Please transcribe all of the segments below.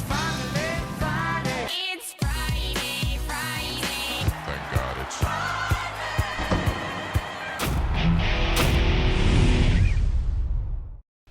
finally Friday. It's Friday, Friday. Thank God it's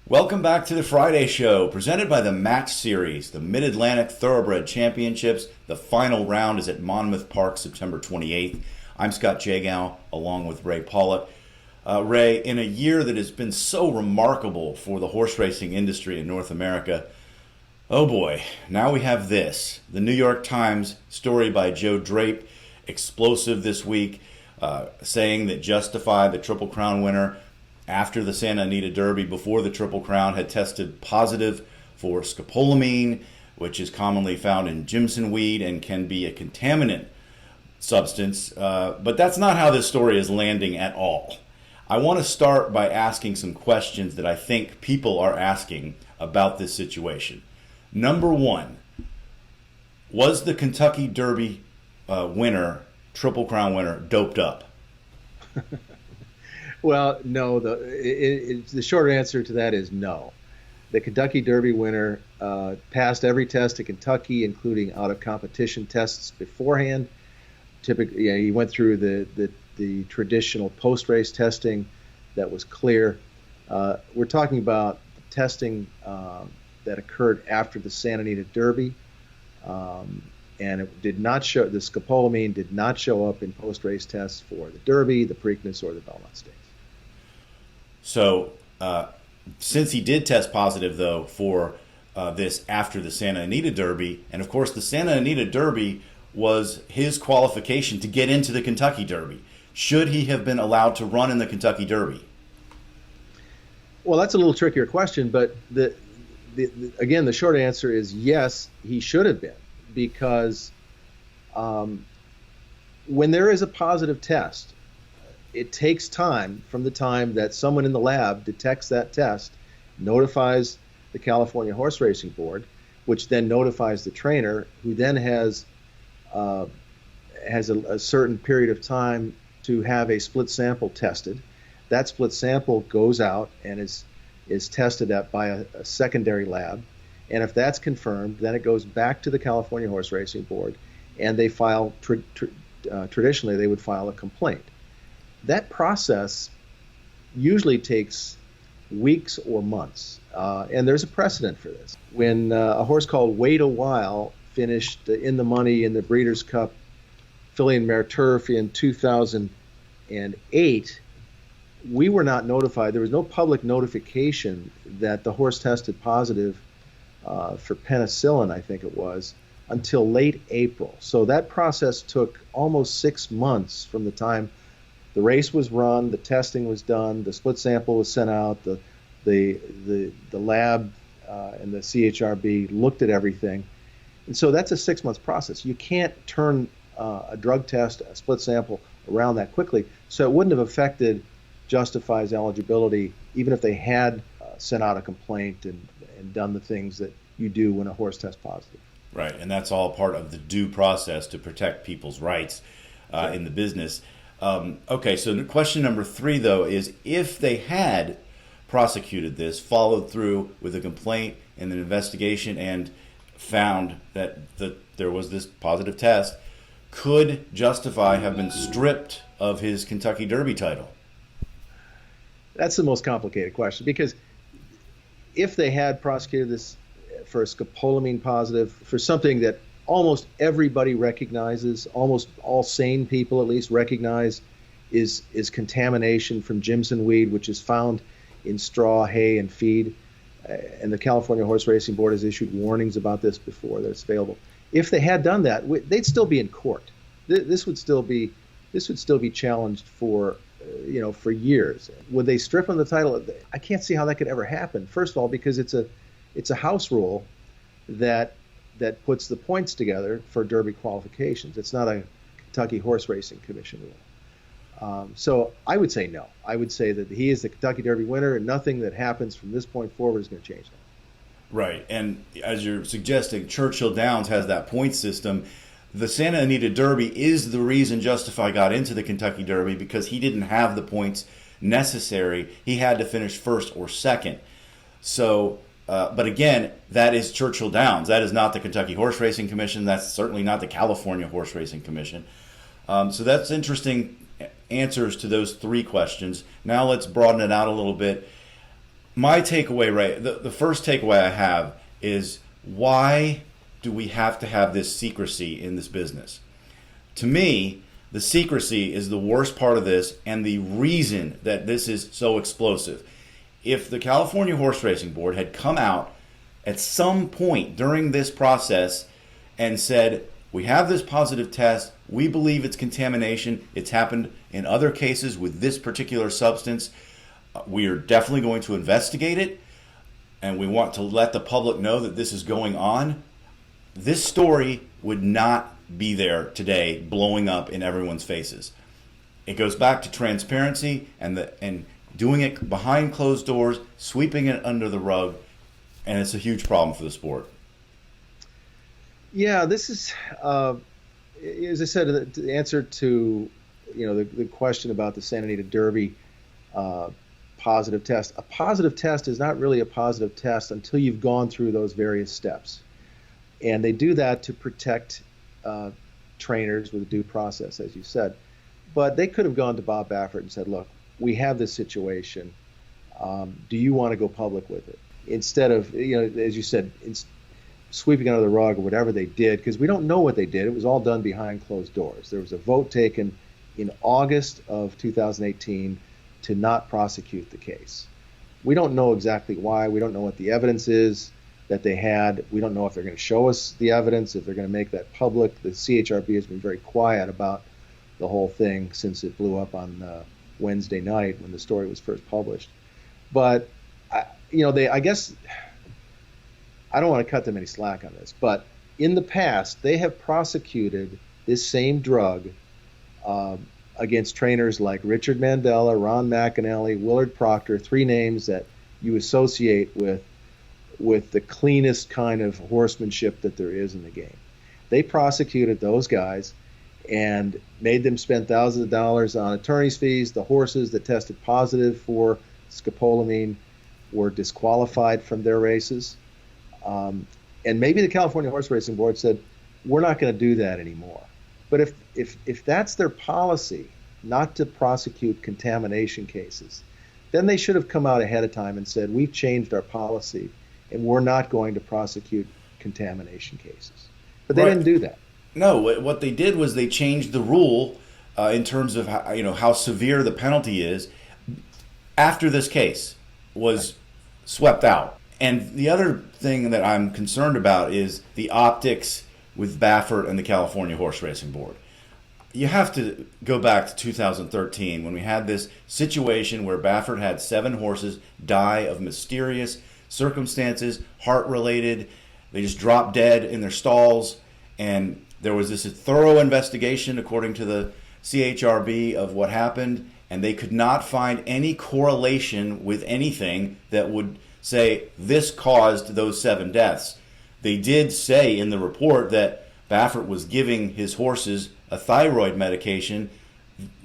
Welcome back to the Friday Show, presented by the Match Series, the Mid-Atlantic Thoroughbred Championships. The final round is at Monmouth Park, September 28th. I'm Scott Jagow, along with Ray Paulick. Ray, in a year that has been so remarkable for the horse racing industry in North America, oh boy, now we have this. The New York Times story by Joe Drape, explosive this week, saying that Justify, the Triple Crown winner, after the Santa Anita Derby, before the Triple Crown, had tested positive for scopolamine, which is commonly found in Jimson weed and can be a contaminant substance. But that's not how this story is landing at all. I want to start by asking some questions that I think people are asking about this situation. Number one, was the Kentucky Derby winner, Triple Crown winner, doped up? Well, no. The short answer to that is no. The Kentucky Derby winner passed every test at Kentucky, including out-of-competition tests beforehand. Typically, he went through the traditional post-race testing that was clear. We're talking about testing that occurred after the Santa Anita Derby, and it did not show, the scopolamine did not show up in post-race tests for the Derby, the Preakness, or the Belmont Stakes. So, since he did test positive, though, for this after the Santa Anita Derby, and of course the Santa Anita Derby was his qualification to get into the Kentucky Derby, should he have been allowed to run in the Kentucky Derby? Well, that's a little trickier question, but again, the short answer is yes, he should have been, because when there is a positive test, it takes time from the time that someone in the lab detects that test, notifies the California Horse Racing Board, which then notifies the trainer, who then has a certain period of time to have a split sample tested. That split sample goes out and is tested by a secondary lab, and if that's confirmed, then it goes back to the California Horse Racing Board, and they file. Traditionally, they would file a complaint. That process usually takes weeks or months, and there's a precedent for this. When a horse called Wait a While finished in the money in the Breeders' Cup Filly and Mare Turf in 2008, we were not notified. There was no public notification that the horse tested positive for penicillin, I think it was, until late April. So that process took almost 6 months from the time the race was run, the testing was done, the split sample was sent out, the lab and the CHRB looked at everything. And so that's a 6 month process. You can't turn a drug test, a split sample around that quickly. So it wouldn't have affected Justify's eligibility, even if they had sent out a complaint and done the things that you do when a horse tests positive. Right, and that's all part of the due process to protect people's rights in the business. Okay, so question number 3, though, is if they had prosecuted this, followed through with a complaint and an investigation, and found that there was this positive test, could Justify have been stripped of his Kentucky Derby title? That's the most complicated question, because if they had prosecuted this for a scopolamine positive, for something that almost everybody recognizes, almost all sane people at least recognize, is contamination from Jimson weed, which is found in straw, hay, and feed. And the California Horse Racing Board has issued warnings about this before, that it's available. If they had done that, they'd still be in court. This would still be challenged for for years. Would they strip them the title? I can't see how that could ever happen. First of all, because it's a house rule that puts the points together for Derby qualifications. It's not a Kentucky Horse Racing Commission rule. So I would say no. I would say that he is the Kentucky Derby winner, and nothing that happens from this point forward is going to change that. Right, and as you're suggesting, Churchill Downs has that point system. The Santa Anita Derby is the reason Justify got into the Kentucky Derby, because he didn't have the points necessary. He had to finish first or second. So But again, that is Churchill Downs. That is not the Kentucky Horse Racing Commission. That's certainly not the California Horse Racing Commission. So that's interesting answers to those three questions. Now let's broaden it out a little bit. My takeaway, Ray, the first takeaway I have is, why do we have to have this secrecy in this business? To me, the secrecy is the worst part of this and the reason that this is so explosive. If the California Horse Racing Board had come out at some point during this process and said, we have this positive test, we believe it's contamination, it's happened in other cases with this particular substance, we are definitely going to investigate it, and we want to let the public know that this is going on, this story would not be there today blowing up in everyone's faces. It goes back to transparency and doing it behind closed doors, sweeping it under the rug, and it's a huge problem for the sport. Yeah, this is, as I said, the answer to the question about the Santa Anita Derby positive test. A positive test is not really a positive test until you've gone through those various steps, and they do that to protect trainers with a due process, as you said. But they could have gone to Bob Baffert and said, look, we have this situation. Do you want to go public with it? Instead of, as you said, sweeping under the rug or whatever they did, because we don't know what they did. It was all done behind closed doors. There was a vote taken in August of 2018 to not prosecute the case. We don't know exactly why. We don't know what the evidence is that they had. We don't know if they're going to show us the evidence, if they're going to make that public. The CHRB has been very quiet about the whole thing since it blew up on Wednesday night when the story was first published. But I guess I don't want to cut them any slack on this, but in the past they have prosecuted this same drug against trainers like Richard Mandela, Ron McAnally, Willard Proctor, three names that you associate with the cleanest kind of horsemanship that there is in the game. They prosecuted those guys and made them spend thousands of dollars on attorney's fees. The horses that tested positive for scopolamine were disqualified from their races. And maybe the California Horse Racing Board said, we're not going to do that anymore. But if that's their policy, not to prosecute contamination cases, then they should have come out ahead of time and said, we've changed our policy and we're not going to prosecute contamination cases. But they didn't do that. No, what they did was they changed the rule in terms of how severe the penalty is after this case was swept out. And the other thing that I'm concerned about is the optics with Baffert and the California Horse Racing Board. You have to go back to 2013 when we had this situation where Baffert had 7 horses die of mysterious circumstances, heart-related. They just dropped dead in their stalls, and there was this thorough investigation, according to the CHRB, of what happened, and they could not find any correlation with anything that would say this caused those 7 deaths. They did say in the report that Baffert was giving his horses a thyroid medication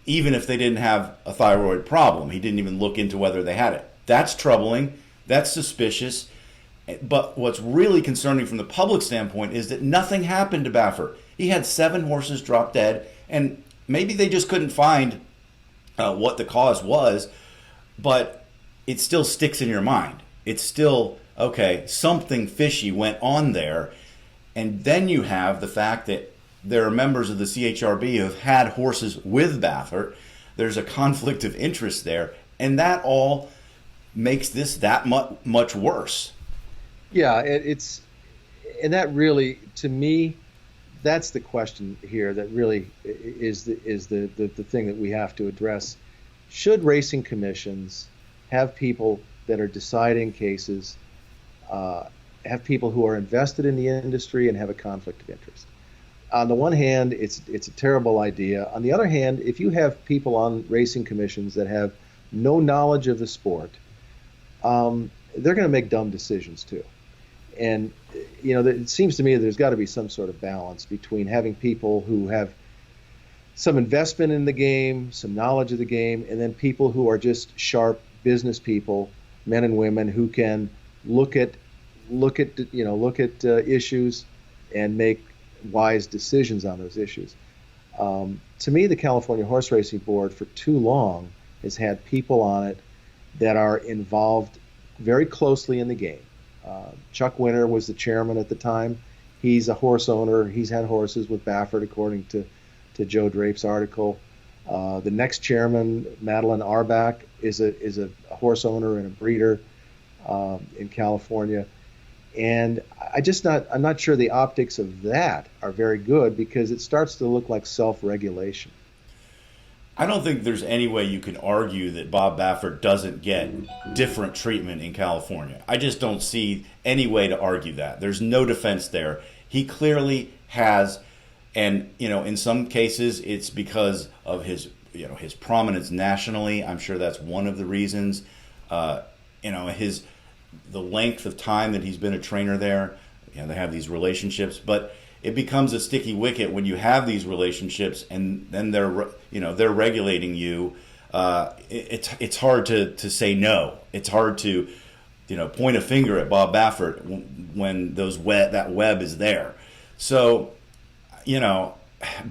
even if they didn't have a thyroid problem. He didn't even look into whether they had it. That's troubling. That's suspicious. But what's really concerning from the public standpoint is that nothing happened to Baffert. He had 7 horses drop dead, and maybe they just couldn't find what the cause was, but it still sticks in your mind. It's still, okay, something fishy went on there. And then you have the fact that there are members of the CHRB who have had horses with Baffert. There's a conflict of interest there, and that all makes this that much worse. Yeah, and that really, to me, that's the question here that really is the thing that we have to address. Should racing commissions have people that are deciding cases, have people who are invested in the industry and have a conflict of interest? On the one hand, it's a terrible idea. On the other hand, if you have people on racing commissions that have no knowledge of the sport, they're going to make dumb decisions too. And it seems to me that there's got to be some sort of balance between having people who have some investment in the game, some knowledge of the game, and then people who are just sharp business people, men and women, who can look at look at issues and make wise decisions on those issues. To me, the California Horse Racing Board for too long has had people on it that are involved very closely in the game. Chuck Winter was the chairman at the time. He's a horse owner. He's had horses with Baffert, according to Joe Drape's article. The next chairman, Madeline Arbach, is a horse owner and a breeder in California. And I'm not sure the optics of that are very good, because it starts to look like self-regulation. I don't think there's any way you can argue that Bob Baffert doesn't get different treatment in California. I just don't see any way to argue that. There's no defense there. He clearly has, and in some cases it's because of his prominence nationally. I'm sure that's one of the reasons. The length of time that he's been a trainer there. They have these relationships, but it becomes a sticky wicket when you have these relationships and then they're regulating you. It's hard to say no. It's hard to point a finger at Bob Baffert when that web is there. So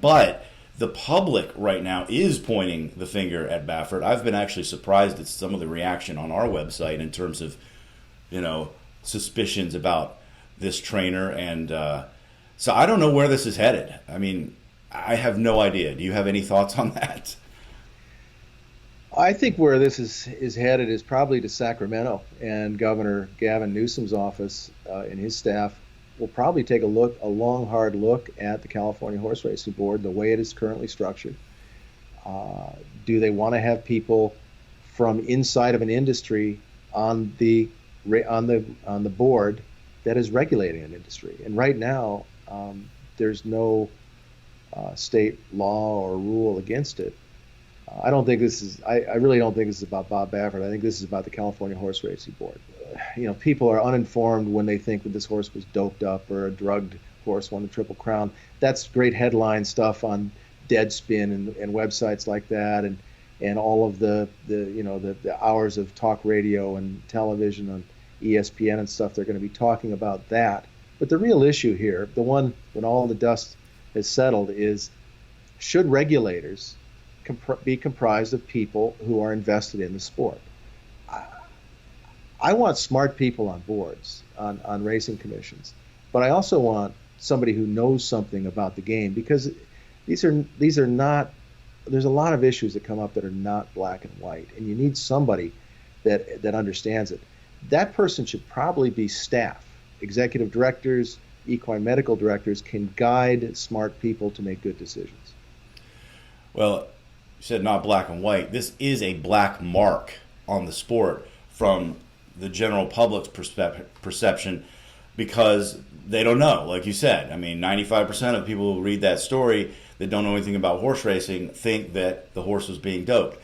but the public right now is pointing the finger at Baffert. I've been actually surprised at some of the reaction on our website in terms of suspicions about this trainer, and so I don't know where this is headed. I mean, I have no idea. Do you have any thoughts on that? I think where this is headed is probably to Sacramento, and Governor Gavin Newsom's office and his staff will probably take a long, hard look at the California Horse Racing Board, the way it is currently structured. Do they want to have people from inside of an industry on the board that is regulating an industry? And right now, there's no state law or rule against it. I don't think this is. I really don't think this is about Bob Baffert. I think this is about the California Horse Racing Board. People are uninformed when they think that this horse was doped up or a drugged horse won the Triple Crown. That's great headline stuff on Deadspin and websites like that, and all of the hours of talk radio and television on ESPN and stuff. They're going to be talking about that. But the real issue here, the one when all the dust has settled, is should regulators be comprised of people who are invested in the sport? I want smart people on boards, on racing commissions, but I also want somebody who knows something about the game, because these are not. There's a lot of issues that come up that are not black and white, and you need somebody that understands it. That person should probably be staff, executive directors, equine medical directors can guide smart people to make good decisions. Well, you said not black and white. This is a black mark on the sport from the general public's perception, because they don't know. Like you said, I mean, 95% of people who read that story that don't know anything about horse racing think that the horse was being doped.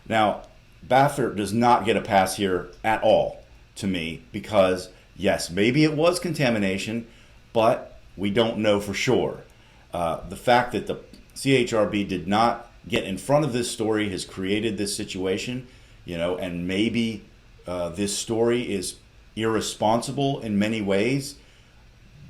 Now, Baffert does not get a pass here at all, to me, because, yes, maybe it was contamination, but we don't know for sure. The fact that the CHRB did not get in front of this story has created this situation, and maybe this story is irresponsible in many ways.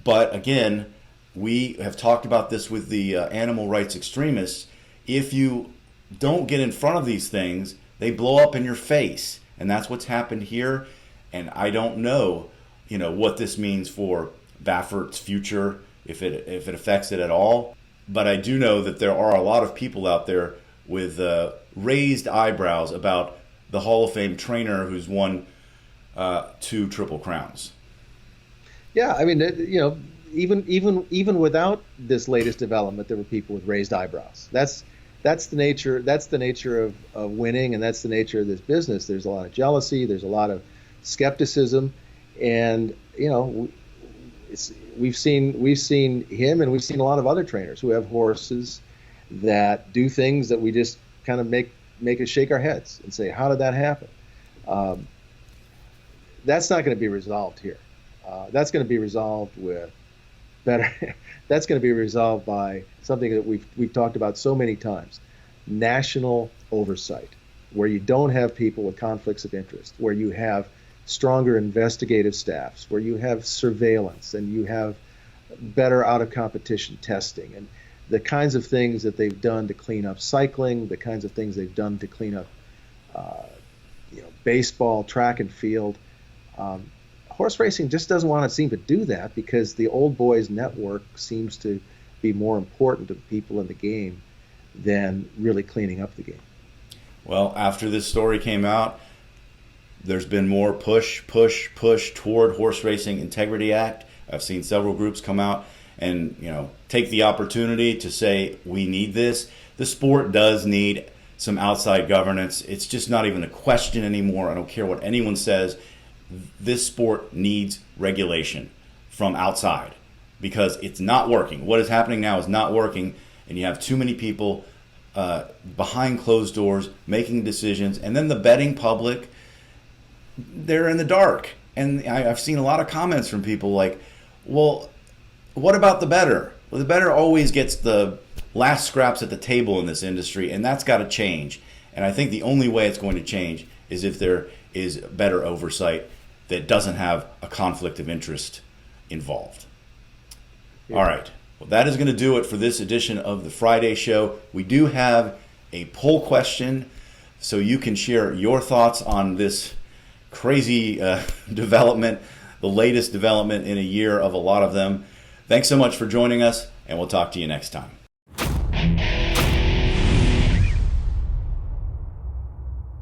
But again, we have talked about this with the animal rights extremists. If you don't get in front of these things, they blow up in your face. And that's what's happened here. And I don't know, what this means for Baffert's future, if it affects it at all. But I do know that there are a lot of people out there with raised eyebrows about the Hall of Fame trainer who's won 2 Triple Crowns. Yeah, I mean, even without this latest development, there were people with raised eyebrows. That's the nature. That's the nature of winning, and that's the nature of this business. There's a lot of jealousy. There's a lot of skepticism, and we've seen him, and we've seen a lot of other trainers who have horses that do things that we just kind of make us shake our heads and say, how did that happen? That's not going to be resolved here. That's going to be resolved with better. That's going to be resolved by something that we've talked about so many times: national oversight, where you don't have people with conflicts of interest, where you have stronger investigative staffs, where you have surveillance and you have better out of competition testing, and the kinds of things that they've done to clean up cycling, the kinds of things they've done to clean up baseball, track and field. Horse racing just doesn't want to seem to do that, because the old boys network seems to be more important to the people in the game than really cleaning up the game. Well, after this story came out, there's been more push toward Horse Racing Integrity Act. I've seen several groups come out and take the opportunity to say we need this. The sport does need some outside governance. It's just not even a question anymore. I don't care what anyone says. This sport needs regulation from outside, because it's not working. What is happening now is not working, and you have too many people behind closed doors making decisions, and then the betting public, they're in the dark. And I've seen a lot of comments from people like, well, what about the bettor? Well, the bettor always gets the last scraps at the table in this industry, and that's got to change. And I think the only way it's going to change is if there is better oversight that doesn't have a conflict of interest involved. Yeah. All right. Well, that is going to do it for this edition of the Friday Show. We do have a poll question, so you can share your thoughts on this crazy development, the latest development in a year of a lot of them. Thanks so much for joining us, and we'll talk to you next time.